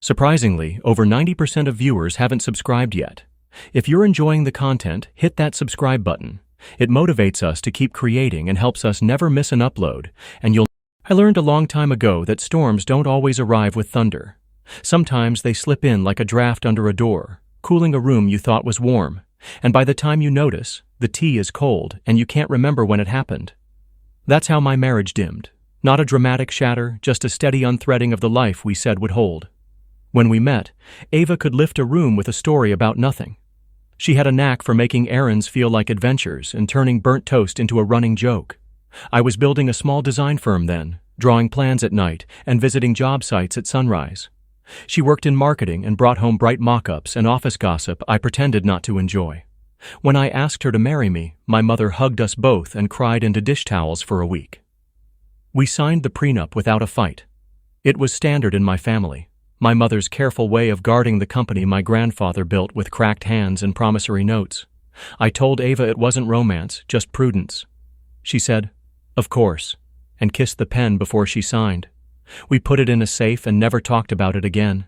Surprisingly, over 90% of viewers haven't subscribed yet. If you're enjoying the content, hit that subscribe button. It motivates us to keep creating and helps us never miss an upload, I learned a long time ago that storms don't always arrive with thunder. Sometimes they slip in like a draft under a door, cooling a room you thought was warm, and by the time you notice, the tea is cold and you can't remember when it happened. That's how my marriage dimmed. Not a dramatic shatter, just a steady unthreading of the life we said would hold. When we met, Ava could lift a room with a story about nothing. She had a knack for making errands feel like adventures and turning burnt toast into a running joke. I was building a small design firm then, drawing plans at night and visiting job sites at sunrise. She worked in marketing and brought home bright mock-ups and office gossip I pretended not to enjoy. When I asked her to marry me, my mother hugged us both and cried into dish towels for a week. We signed the prenup without a fight. It was standard in my family, my mother's careful way of guarding the company my grandfather built with cracked hands and promissory notes. I told Ava it wasn't romance, just prudence. She said, "Of course," and kissed the pen before she signed. We put it in a safe and never talked about it again.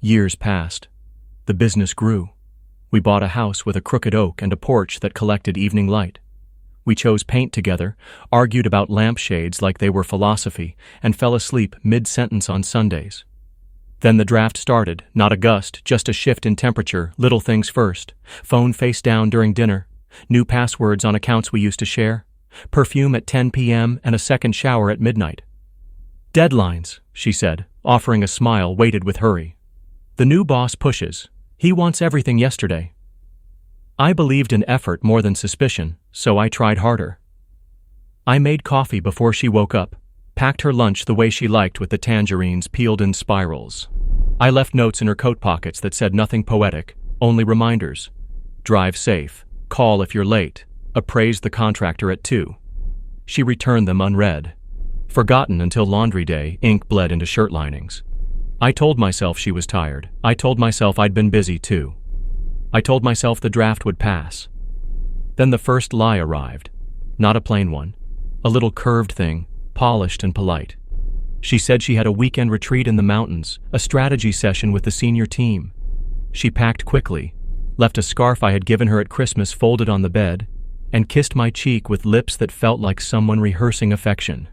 Years passed. The business grew. We bought a house with a crooked oak and a porch that collected evening light. We chose paint together, argued about lampshades like they were philosophy, and fell asleep mid-sentence on Sundays. Then the draft started, not a gust, just a shift in temperature, little things first. Phone face down during dinner, new passwords on accounts we used to share, perfume at 10 p.m. and a second shower at midnight. "Deadlines," she said, offering a smile weighted with hurry. "The new boss pushes. He wants everything yesterday." I believed in effort more than suspicion, so I tried harder. I made coffee before she woke up, packed her lunch the way she liked with the tangerines peeled in spirals. I left notes in her coat pockets that said nothing poetic, only reminders. Drive safe, call if you're late, appraise the contractor at 2. She returned them unread. Forgotten until laundry day, ink bled into shirt linings. I told myself she was tired. I told myself I'd been busy too. I told myself the draft would pass. Then the first lie arrived. Not a plain one. A little curved thing, polished and polite. She said she had a weekend retreat in the mountains, a strategy session with the senior team. She packed quickly, left a scarf I had given her at Christmas folded on the bed, and kissed my cheek with lips that felt like someone rehearsing affection.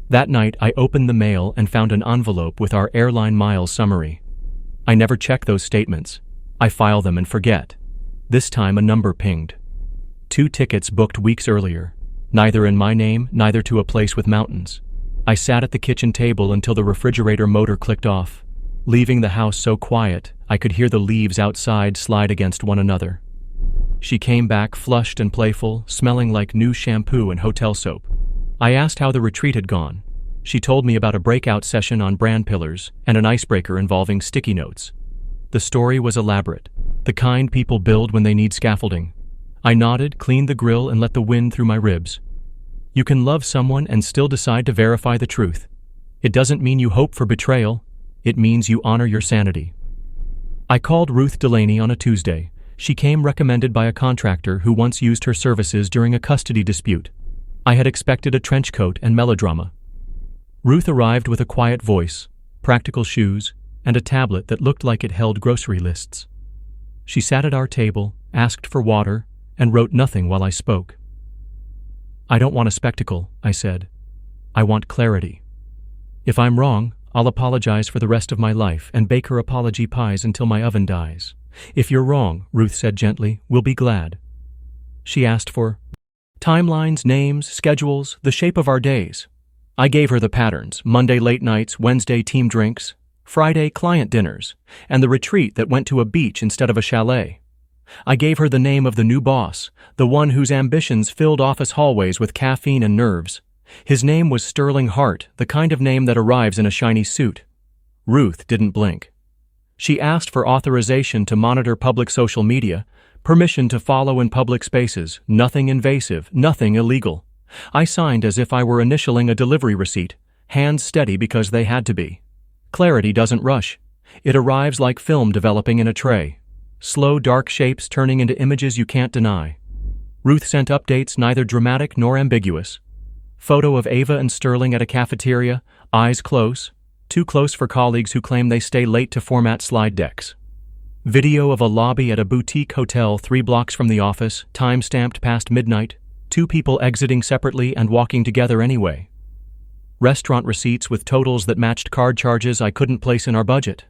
That night, I opened the mail and found an envelope with our airline miles summary. I never check those statements. I file them and forget. This time a number pinged. 2 tickets booked weeks earlier, neither in my name, neither to a place with mountains. I sat at the kitchen table until the refrigerator motor clicked off, leaving the house so quiet I could hear the leaves outside slide against one another. She came back flushed and playful, smelling like new shampoo and hotel soap. I asked how the retreat had gone. She told me about a breakout session on brand pillars and an icebreaker involving sticky notes. The story was elaborate, the kind people build when they need scaffolding. I nodded, cleaned the grill, and let the wind through my ribs. You can love someone and still decide to verify the truth. It doesn't mean you hope for betrayal. It means you honor your sanity. I called Ruth Delaney on a Tuesday. She came recommended by a contractor who once used her services during a custody dispute. I had expected a trench coat and melodrama. Ruth arrived with a quiet voice, practical shoes, and a tablet that looked like it held grocery lists. She sat at our table, asked for water, and wrote nothing while I spoke. "I don't want a spectacle," I said. "I want clarity. If I'm wrong, I'll apologize for the rest of my life and bake her apology pies until my oven dies. If you're wrong," Ruth said gently, "we'll be glad." She asked for timelines, names, schedules, the shape of our days. I gave her the patterns: Monday late nights, Wednesday team drinks, Friday client dinners, and the retreat that went to a beach instead of a chalet. I gave her the name of the new boss, the one whose ambitions filled office hallways with caffeine and nerves. His name was Sterling Hart, the kind of name that arrives in a shiny suit. Ruth didn't blink. She asked for authorization to monitor public social media, permission to follow in public spaces, nothing invasive, nothing illegal. I signed as if I were initialing a delivery receipt, hands steady because they had to be. Clarity doesn't rush. It arrives like film developing in a tray. Slow, dark shapes turning into images you can't deny. Ruth sent updates neither dramatic nor ambiguous. Photo of Ava and Sterling at a cafeteria, eyes close, Too close for colleagues who claim they stay late to format slide decks. Video of a lobby at a boutique hotel 3 blocks from the office, time-stamped past midnight, 2 people exiting separately and walking together anyway. Restaurant receipts with totals that matched card charges I couldn't place in our budget.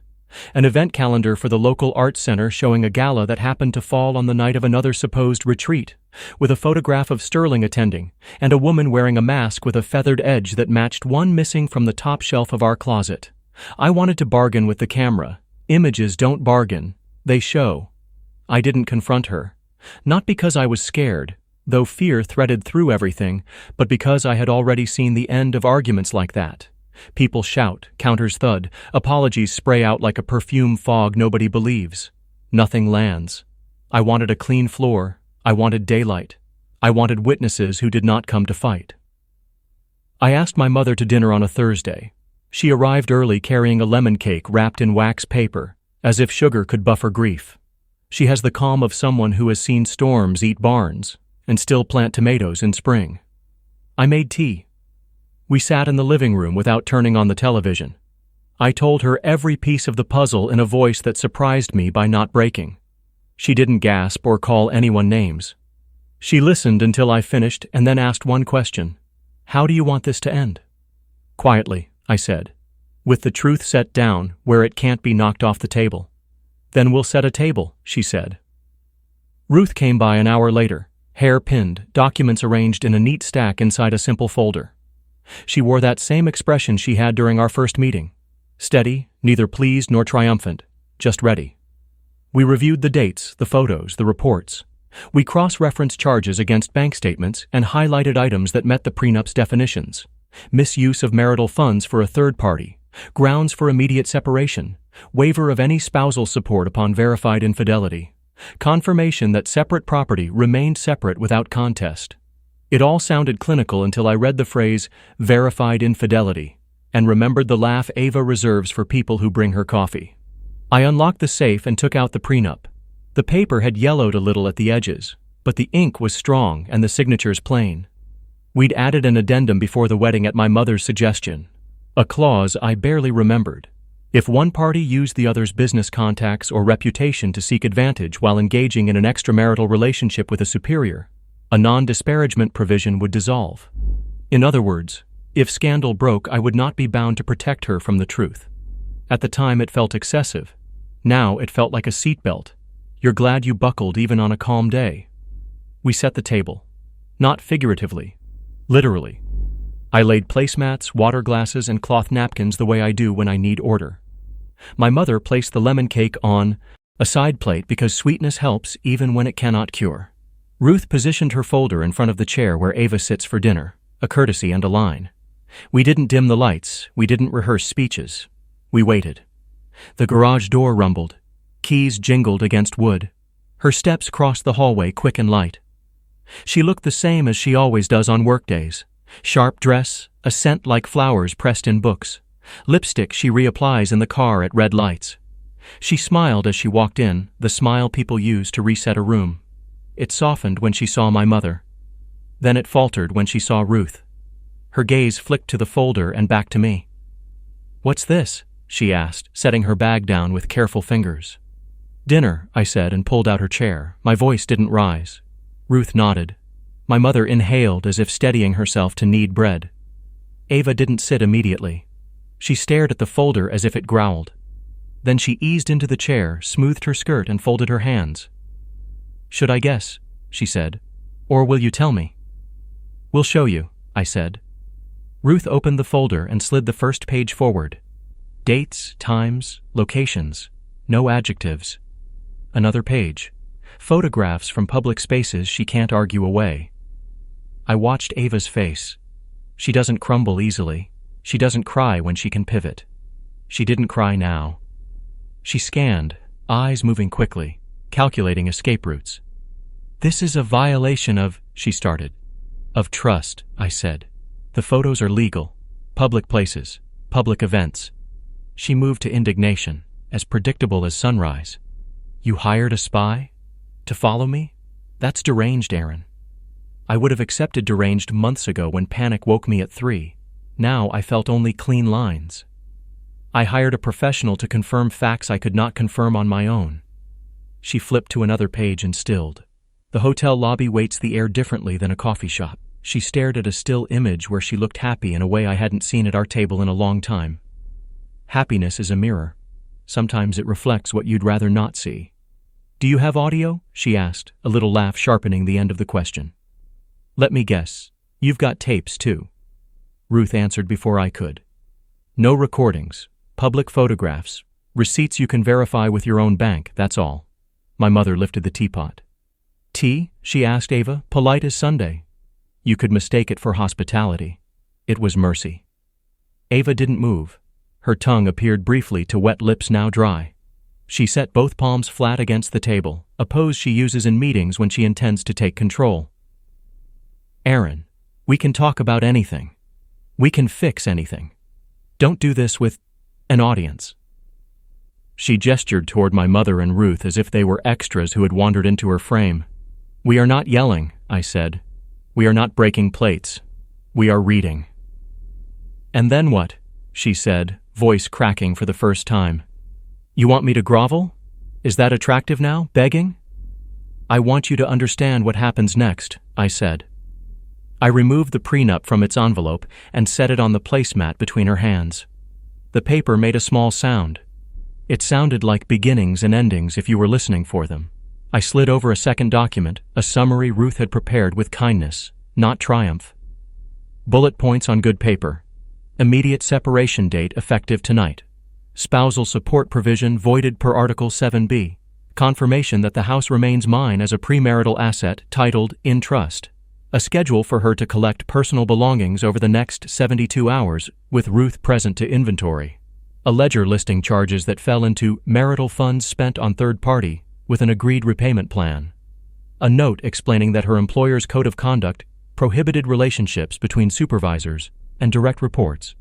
An event calendar for the local arts center showing a gala that happened to fall on the night of another supposed retreat, with a photograph of Sterling attending, and a woman wearing a mask with a feathered edge that matched one missing from the top shelf of our closet. I wanted to bargain with the camera. Images don't bargain, they show. I didn't confront her. Not because I was scared, though fear threaded through everything, but because I had already seen the end of arguments like that. People shout, counters thud, apologies spray out like a perfume fog nobody believes. Nothing lands. I wanted a clean floor. I wanted daylight. I wanted witnesses who did not come to fight. I asked my mother to dinner on a Thursday. She arrived early carrying a lemon cake wrapped in wax paper, as if sugar could buffer grief. She has the calm of someone who has seen storms eat barns and still plant tomatoes in spring. I made tea. We sat in the living room without turning on the television. I told her every piece of the puzzle in a voice that surprised me by not breaking. She didn't gasp or call anyone names. She listened until I finished and then asked one question. How do you want this to end? Quietly, I said, with the truth set down where it can't be knocked off the table. Then we'll set a table, she said. Ruth came by an hour later, hair pinned, documents arranged in a neat stack inside a simple folder. She wore that same expression she had during our first meeting. Steady, neither pleased nor triumphant, just ready. We reviewed the dates, the photos, the reports. We cross-referenced charges against bank statements and highlighted items that met the prenup's definitions. Misuse of marital funds for a third party, grounds for immediate separation, waiver of any spousal support upon verified infidelity, confirmation that separate property remained separate without contest. It all sounded clinical until I read the phrase, verified infidelity, and remembered the laugh Ava reserves for people who bring her coffee. I unlocked the safe and took out the prenup. The paper had yellowed a little at the edges, but the ink was strong and the signatures plain. We'd added an addendum before the wedding at my mother's suggestion, a clause I barely remembered. If one party used the other's business contacts or reputation to seek advantage while engaging in an extramarital relationship with a superior, a non-disparagement provision would dissolve. In other words, if scandal broke, I would not be bound to protect her from the truth. At the time it felt excessive. Now it felt like a seatbelt. You're glad you buckled even on a calm day. We set the table. Not figuratively. Literally. I laid placemats, water glasses, and cloth napkins the way I do when I need order. My mother placed the lemon cake on a side plate because sweetness helps even when it cannot cure. Ruth positioned her folder in front of the chair where Ava sits for dinner, a courtesy and a line. We didn't dim the lights, we didn't rehearse speeches. We waited. The garage door rumbled. Keys jingled against wood. Her steps crossed the hallway quick and light. She looked the same as she always does on workdays. Sharp dress, a scent like flowers pressed in books. Lipstick she reapplies in the car at red lights. She smiled as she walked in, the smile people use to reset a room. It softened when she saw my mother. Then it faltered when she saw Ruth. Her gaze flicked to the folder and back to me. "What's this?" she asked, setting her bag down with careful fingers. "Dinner," I said and pulled out her chair. My voice didn't rise. Ruth nodded. My mother inhaled as if steadying herself to knead bread. Ava didn't sit immediately. She stared at the folder as if it growled. Then she eased into the chair, smoothed her skirt, and folded her hands. "Should I guess?" she said. "Or will you tell me?" "We'll show you," I said. Ruth opened the folder and slid the first page forward. Dates, times, locations, no adjectives. Another page. Photographs from public spaces she can't argue away. I watched Ava's face. She doesn't crumble easily. She doesn't cry when she can pivot. She didn't cry now. She scanned, eyes moving quickly, calculating escape routes. "This is a violation of," she started. "Of trust," I said. "The photos are legal. Public places. Public events." She moved to indignation, as predictable as sunrise. "You hired a spy? To follow me? That's deranged, Aaron." I would have accepted deranged months ago when panic woke me at 3. Now I felt only clean lines. I hired a professional to confirm facts I could not confirm on my own. She flipped to another page and stilled. The hotel lobby weights the air differently than a coffee shop. She stared at a still image where she looked happy in a way I hadn't seen at our table in a long time. Happiness is a mirror. Sometimes it reflects what you'd rather not see. Do you have audio? She asked, a little laugh sharpening the end of the question. Let me guess. You've got tapes, too. Ruth answered before I could. No recordings, public photographs, receipts you can verify with your own bank, that's all. My mother lifted the teapot. Tea? She asked Ava, polite as Sunday. You could mistake it for hospitality. It was mercy. Ava didn't move. Her tongue appeared briefly to wet lips now dry. She set both palms flat against the table, a pose she uses in meetings when she intends to take control. Aaron, we can talk about anything. We can fix anything. Don't do this with an audience. She gestured toward my mother and Ruth as if they were extras who had wandered into her frame. We are not yelling, I said. We are not breaking plates. We are reading. And then what? She said, voice cracking for the first time. You want me to grovel? Is that attractive now, begging? I want you to understand what happens next, I said. I removed the prenup from its envelope and set it on the placemat between her hands. The paper made a small sound. It sounded like beginnings and endings if you were listening for them. I slid over a second document, a summary Ruth had prepared with kindness, not triumph. Bullet points on good paper. Immediate separation date effective tonight. Spousal support provision voided per Article 7B. Confirmation that the house remains mine as a premarital asset titled in trust. A schedule for her to collect personal belongings over the next 72 hours with Ruth present to inventory. A ledger listing charges that fell into marital funds spent on third party with an agreed repayment plan. A note explaining that her employer's code of conduct prohibited relationships between supervisors and direct reports,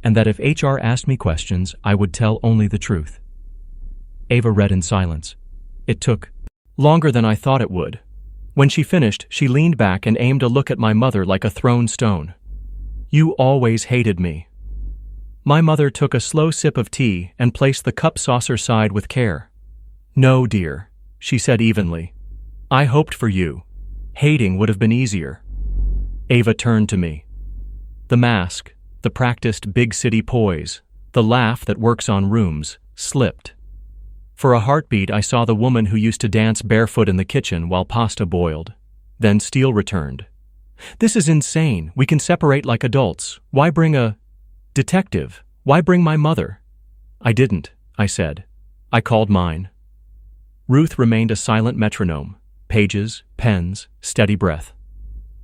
and that if HR asked me questions, I would tell only the truth. Ava read in silence. It took longer than I thought it would. When she finished, she leaned back and aimed a look at my mother like a thrown stone. You always hated me. My mother took a slow sip of tea and placed the cup saucer side with care. No, dear, she said evenly. I hoped for you. Hating would have been easier. Ava turned to me. The mask, the practiced big city poise, the laugh that works on rooms, slipped. For a heartbeat, I saw the woman who used to dance barefoot in the kitchen while pasta boiled. Then Steele returned. This is insane. We can separate like adults. Why bring a detective? Why bring my mother? I didn't, I said. I called mine. Ruth remained a silent metronome. Pages, pens, steady breath.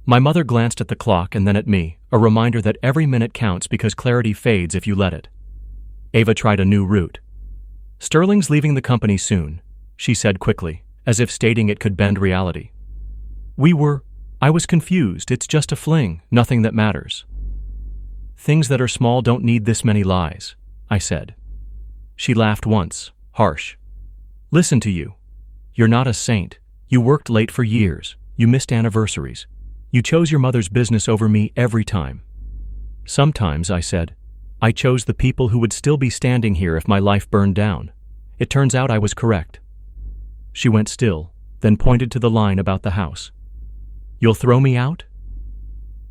My mother glanced at the clock and then at me, a reminder that every minute counts because clarity fades if you let it. Ava tried a new route. Sterling's leaving the company soon, she said quickly, as if stating it could bend reality. I was confused. It's just a fling, nothing that matters. Things that are small don't need this many lies, I said. She laughed once, harsh. Listen to you. You're not a saint. You worked late for years. You missed anniversaries. You chose your mother's business over me every time. Sometimes, I said, I chose the people who would still be standing here if my life burned down. It turns out I was correct. She went still, then pointed to the line about the house. You'll throw me out?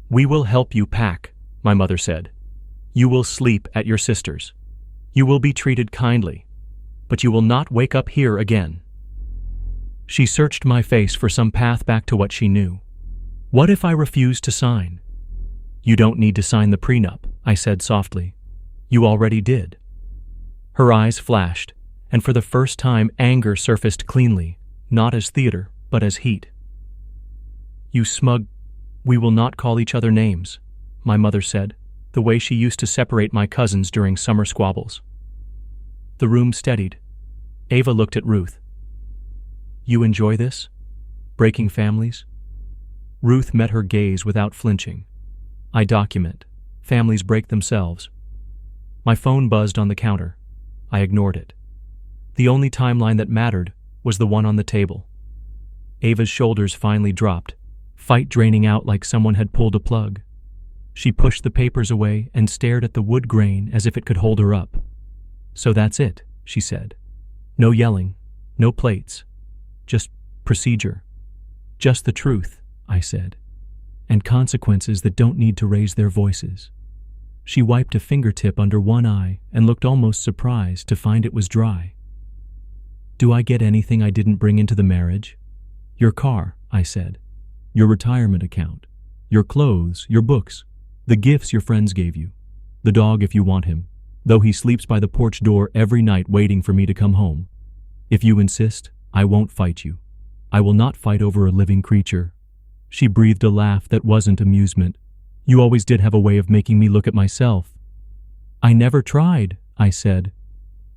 We will help you pack, my mother said. You will sleep at your sister's. You will be treated kindly, but you will not wake up here again. She searched my face for some path back to what she knew. What if I refused to sign? You don't need to sign the prenup, I said softly. You already did. Her eyes flashed, and for the first time anger surfaced cleanly, not as theater, but as heat. You smug, we will not call each other names, my mother said, the way she used to separate my cousins during summer squabbles. The room steadied. Ava looked at Ruth. You enjoy this? Breaking families? Ruth met her gaze without flinching. I document. Families break themselves. My phone buzzed on the counter. I ignored it. The only timeline that mattered was the one on the table. Ava's shoulders finally dropped, fight draining out like someone had pulled a plug. She pushed the papers away and stared at the wood grain as if it could hold her up. "So that's it," she said. "No yelling, no plates, just procedure. Just the truth," I said, "and consequences that don't need to raise their voices." She wiped a fingertip under one eye and looked almost surprised to find it was dry. "Do I get anything I didn't bring into the marriage?" "Your car," I said. "Your retirement account. Your clothes, your books, the gifts your friends gave you. The dog if you want him, though he sleeps by the porch door every night waiting for me to come home. If you insist, I won't fight you. I will not fight over a living creature." She breathed a laugh that wasn't amusement. "You always did have a way of making me look at myself." "I never tried," I said.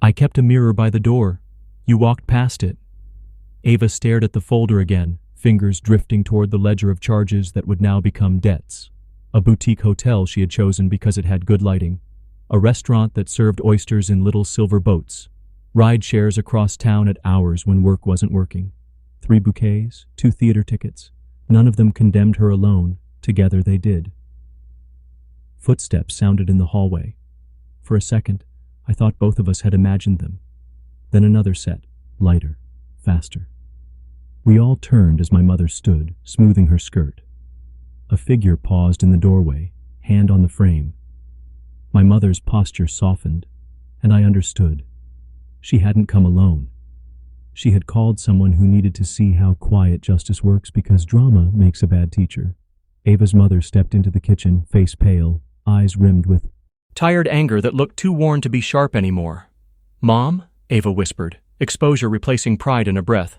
"I kept a mirror by the door. You walked past it." Ava stared at the folder again, fingers drifting toward the ledger of charges that would now become debts. A boutique hotel she had chosen because it had good lighting. A restaurant that served oysters in little silver boats. Ride shares across town at hours when work wasn't working. 3 bouquets, 2 theater tickets. None of them condemned her alone. Together they did. Footsteps sounded in the hallway. For a second, I thought both of us had imagined them. Then another set, lighter, faster. We all turned as my mother stood, smoothing her skirt. A figure paused in the doorway, hand on the frame. My mother's posture softened, and I understood. She hadn't come alone. She had called someone who needed to see how quiet justice works because drama makes a bad teacher. Ava's mother stepped into the kitchen, face pale, eyes rimmed with tired anger that looked too worn to be sharp anymore. "Mom?" Ava whispered, exposure replacing pride in a breath.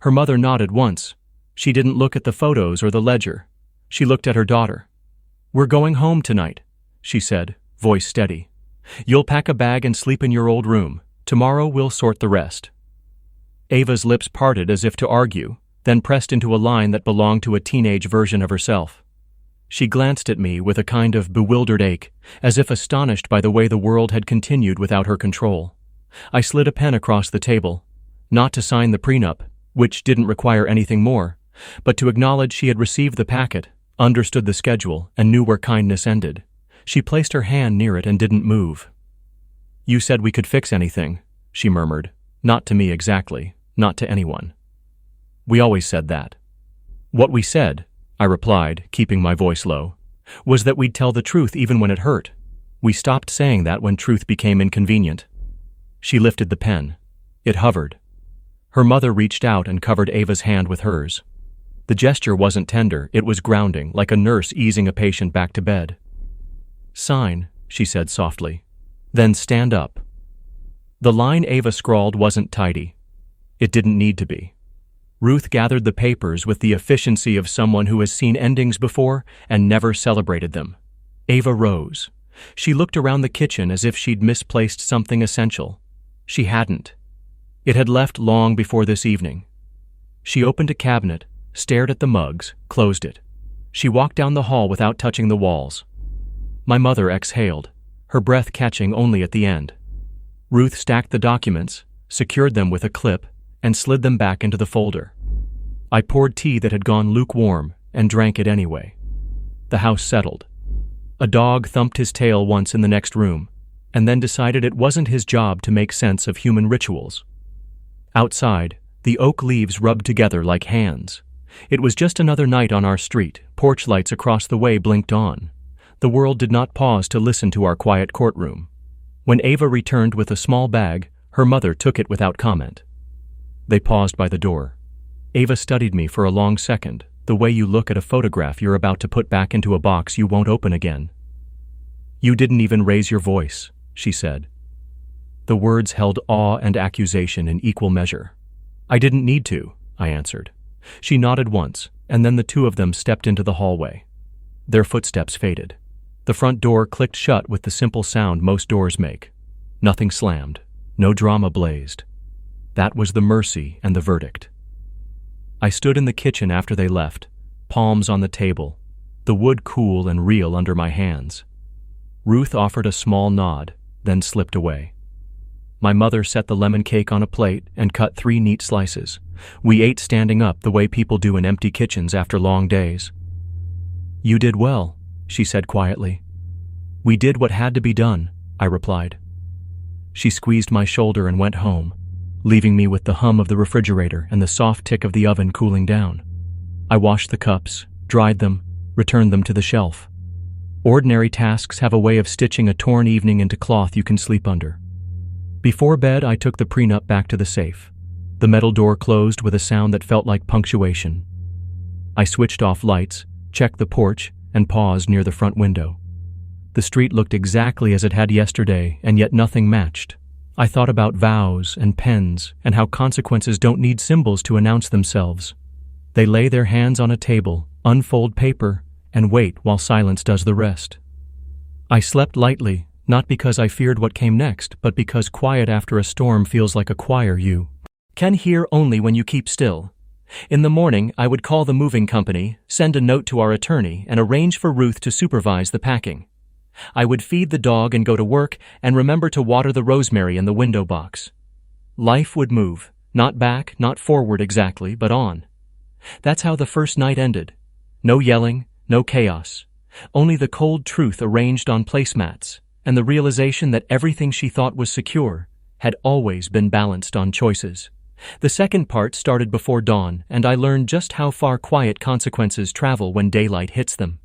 Her mother nodded once. She didn't look at the photos or the ledger. She looked at her daughter. "We're going home tonight," she said, voice steady. "You'll pack a bag and sleep in your old room. Tomorrow we'll sort the rest." Ava's lips parted as if to argue, then pressed into a line that belonged to a teenage version of herself. She glanced at me with a kind of bewildered ache, as if astonished by the way the world had continued without her control. I slid a pen across the table, not to sign the prenup, which didn't require anything more, but to acknowledge she had received the packet, understood the schedule, and knew where kindness ended. She placed her hand near it and didn't move. "You said we could fix anything," she murmured. "Not to me exactly, not to anyone." "We always said that." "What we said," I replied, keeping my voice low, "was that we'd tell the truth even when it hurt. We stopped saying that when truth became inconvenient." She lifted the pen. It hovered. Her mother reached out and covered Ava's hand with hers. The gesture wasn't tender, it was grounding, like a nurse easing a patient back to bed. "Sign," she said softly. "Then stand up." The line Ava scrawled wasn't tidy. It didn't need to be. Ruth gathered the papers with the efficiency of someone who has seen endings before and never celebrated them. Ava rose. She looked around the kitchen as if she'd misplaced something essential. She hadn't. It had left long before this evening. She opened a cabinet, stared at the mugs, closed it. She walked down the hall without touching the walls. My mother exhaled, her breath catching only at the end. Ruth stacked the documents, secured them with a clip, and slid them back into the folder. I poured tea that had gone lukewarm and drank it anyway. The house settled. A dog thumped his tail once in the next room, and then decided it wasn't his job to make sense of human rituals. Outside, the oak leaves rubbed together like hands. It was just another night on our street. Porch lights across the way blinked on. The world did not pause to listen to our quiet courtroom. When Ava returned with a small bag, her mother took it without comment. They paused by the door. Ava studied me for a long second, the way you look at a photograph you're about to put back into a box you won't open again. "You didn't even raise your voice," she said. The words held awe and accusation in equal measure. "I didn't need to," I answered. She nodded once, and then the two of them stepped into the hallway. Their footsteps faded. The front door clicked shut with the simple sound most doors make. Nothing slammed. No drama blazed. That was the mercy and the verdict. I stood in the kitchen after they left, palms on the table, the wood cool and real under my hands. Ruth offered a small nod, then slipped away. My mother set the lemon cake on a plate and cut 3 neat slices. We ate standing up the way people do in empty kitchens after long days. "You did well," she said quietly. "We did what had to be done," I replied. She squeezed my shoulder and went home, leaving me with the hum of the refrigerator and the soft tick of the oven cooling down. I washed the cups, dried them, returned them to the shelf. Ordinary tasks have a way of stitching a torn evening into cloth you can sleep under. Before bed, I took the prenup back to the safe. The metal door closed with a sound that felt like punctuation. I switched off lights, checked the porch, and paused near the front window. The street looked exactly as it had yesterday, and yet nothing matched. I thought about vows and pens and how consequences don't need symbols to announce themselves. They lay their hands on a table, unfold paper, and wait while silence does the rest. I slept lightly, not because I feared what came next, but because quiet after a storm feels like a choir you can hear only when you keep still. In the morning, I would call the moving company, send a note to our attorney, and arrange for Ruth to supervise the packing. I would feed the dog and go to work and remember to water the rosemary in the window box. Life would move, not back, not forward exactly, but on. That's how the first night ended. No yelling, no chaos. Only the cold truth arranged on placemats, and the realization that everything she thought was secure had always been balanced on choices. The second part started before dawn, and I learned just how far quiet consequences travel when daylight hits them.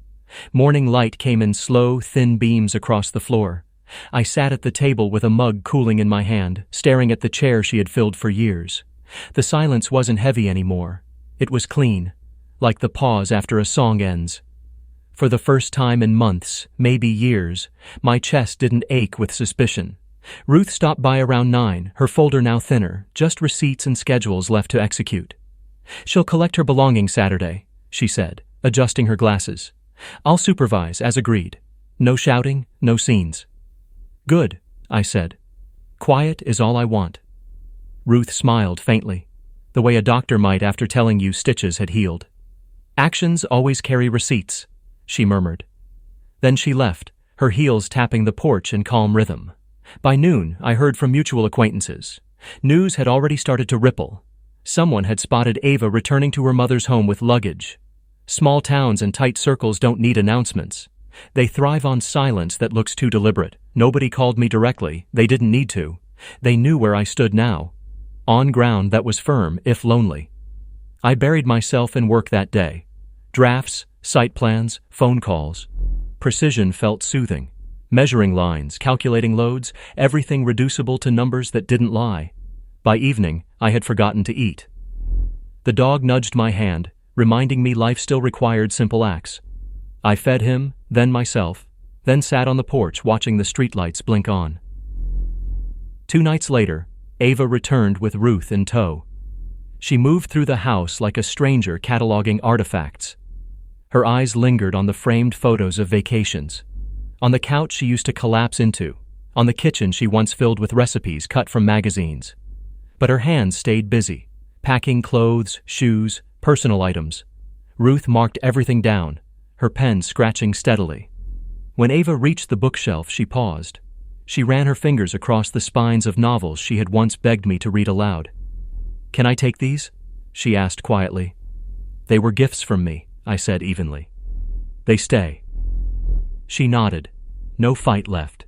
Morning light came in slow, thin beams across the floor. I sat at the table with a mug cooling in my hand, staring at the chair she had filled for years. The silence wasn't heavy anymore. It was clean, like the pause after a song ends. For the first time in months, maybe years, my chest didn't ache with suspicion. Ruth stopped by around 9, her folder now thinner, just receipts and schedules left to execute. "She'll collect her belongings Saturday," she said, adjusting her glasses. "I'll supervise, as agreed. No shouting, no scenes." "Good," I said. "Quiet is all I want." Ruth smiled faintly, the way a doctor might after telling you stitches had healed. "Actions always carry receipts," she murmured. Then she left, her heels tapping the porch in calm rhythm. By noon, I heard from mutual acquaintances. News had already started to ripple. Someone had spotted Ava returning to her mother's home with luggage. Small towns and tight circles don't need announcements. They thrive on silence that looks too deliberate. Nobody called me directly. They didn't need to. They knew where I stood now, on ground that was firm, if lonely. I buried myself in work that day. Drafts, site plans, phone calls. Precision felt soothing. Measuring lines, calculating loads, everything reducible to numbers that didn't lie. By evening, I had forgotten to eat. The dog nudged my hand, reminding me life still required simple acts. I fed him, then myself, then sat on the porch watching the streetlights blink on. 2 nights later, Ava returned with Ruth in tow. She moved through the house like a stranger cataloging artifacts. Her eyes lingered on the framed photos of vacations, on the couch she used to collapse into, on the kitchen she once filled with recipes cut from magazines. But her hands stayed busy, packing clothes, shoes, personal items. Ruth marked everything down, her pen scratching steadily. When Ava reached the bookshelf, she paused. She ran her fingers across the spines of novels she had once begged me to read aloud. "Can I take these?" she asked quietly. "They were gifts from me," I said evenly. "They stay." She nodded. No fight left.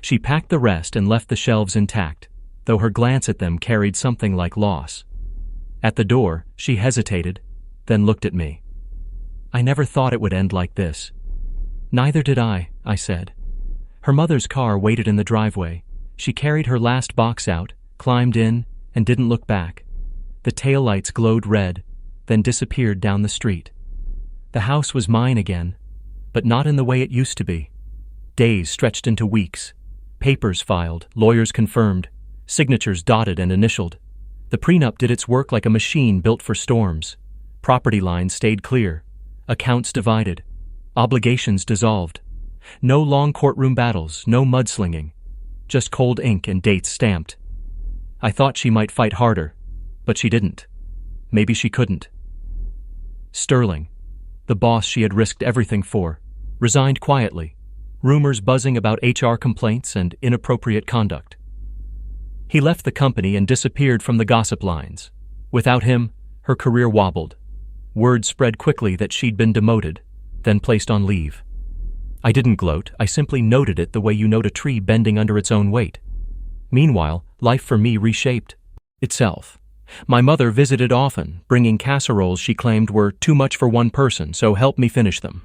She packed the rest and left the shelves intact, though her glance at them carried something like loss. At the door, she hesitated, then looked at me. "I never thought it would end like this." "Neither did I said. Her mother's car waited in the driveway. She carried her last box out, climbed in, and didn't look back. The taillights glowed red, then disappeared down the street. The house was mine again, but not in the way it used to be. Days stretched into weeks. Papers filed, lawyers confirmed, signatures dotted and initialed. The prenup did its work like a machine built for storms. Property lines stayed clear. Accounts divided. Obligations dissolved. No long courtroom battles, no mudslinging. Just cold ink and dates stamped. I thought she might fight harder, but she didn't. Maybe she couldn't. Sterling, the boss she had risked everything for, resigned quietly, rumors buzzing about HR complaints and inappropriate conduct. He left the company and disappeared from the gossip lines. Without him, her career wobbled. Word spread quickly that she'd been demoted, then placed on leave. I didn't gloat, I simply noted it the way you note a tree bending under its own weight. Meanwhile, life for me reshaped itself. My mother visited often, bringing casseroles she claimed were too much for one person, so help me finish them.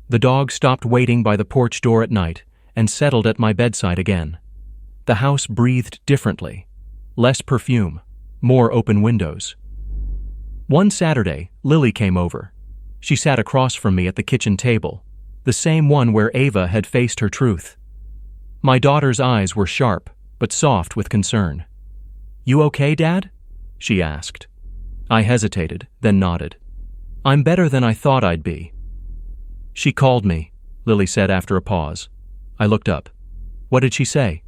The dog stopped waiting by the porch door at night and settled at my bedside again. The house breathed differently. Less perfume, more open windows. One Saturday, Lily came over. She sat across from me at the kitchen table, the same one where Ava had faced her truth. My daughter's eyes were sharp, but soft with concern. "You okay, Dad?" she asked. I hesitated, then nodded. "I'm better than I thought I'd be." "She called me," Lily said after a pause. I looked up. "What did she say?"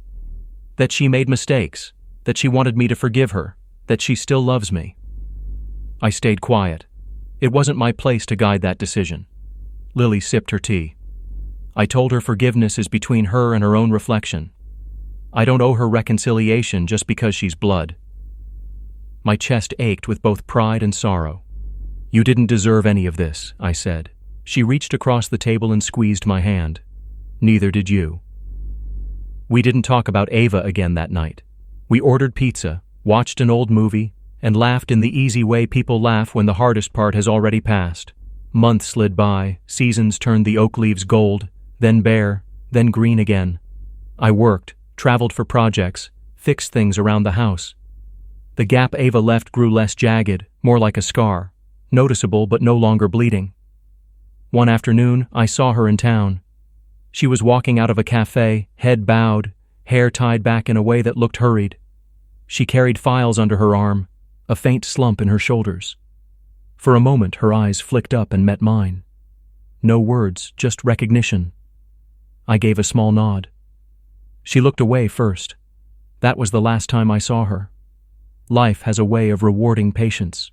"That she made mistakes, that she wanted me to forgive her, that she still loves me." I stayed quiet. It wasn't my place to guide that decision. Lily sipped her tea. "I told her forgiveness is between her and her own reflection. I don't owe her reconciliation just because she's blood." My chest ached with both pride and sorrow. "You didn't deserve any of this," I said. She reached across the table and squeezed my hand. "Neither did you." We didn't talk about Ava again that night. We ordered pizza, watched an old movie, and laughed in the easy way people laugh when the hardest part has already passed. Months slid by, seasons turned the oak leaves gold, then bare, then green again. I worked, traveled for projects, fixed things around the house. The gap Ava left grew less jagged, more like a scar, noticeable but no longer bleeding. One afternoon, I saw her in town. She was walking out of a cafe, head bowed, hair tied back in a way that looked hurried. She carried files under her arm, a faint slump in her shoulders. For a moment, her eyes flicked up and met mine. No words, just recognition. I gave a small nod. She looked away first. That was the last time I saw her. Life has a way of rewarding patience.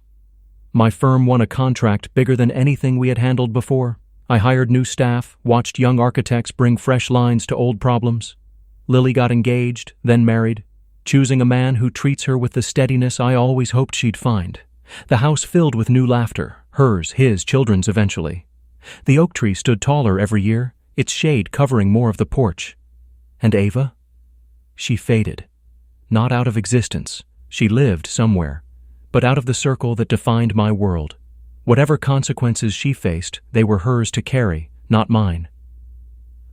My firm won a contract bigger than anything we had handled before. I hired new staff, watched young architects bring fresh lines to old problems. Lily got engaged, then married, choosing a man who treats her with the steadiness I always hoped she'd find. The house filled with new laughter, hers, his, children's eventually. The oak tree stood taller every year, its shade covering more of the porch. And Ava? She faded. Not out of existence. She lived somewhere, but out of the circle that defined my world. Whatever consequences she faced, they were hers to carry, not mine.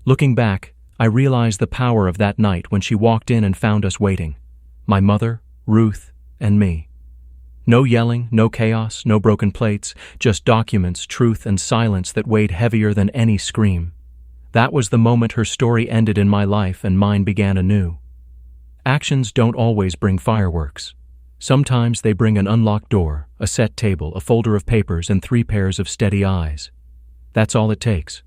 Looking back, I realized the power of that night when she walked in and found us waiting. My mother, Ruth, and me. No yelling, no chaos, no broken plates, just documents, truth, and silence that weighed heavier than any scream. That was the moment her story ended in my life and mine began anew. Actions don't always bring fireworks. Sometimes they bring an unlocked door, a set table, a folder of papers, and 3 pairs of steady eyes. That's all it takes.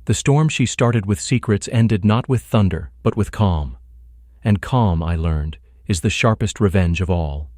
The storm she started with secrets ended not with thunder, but with calm. And calm, I learned, is the sharpest revenge of all.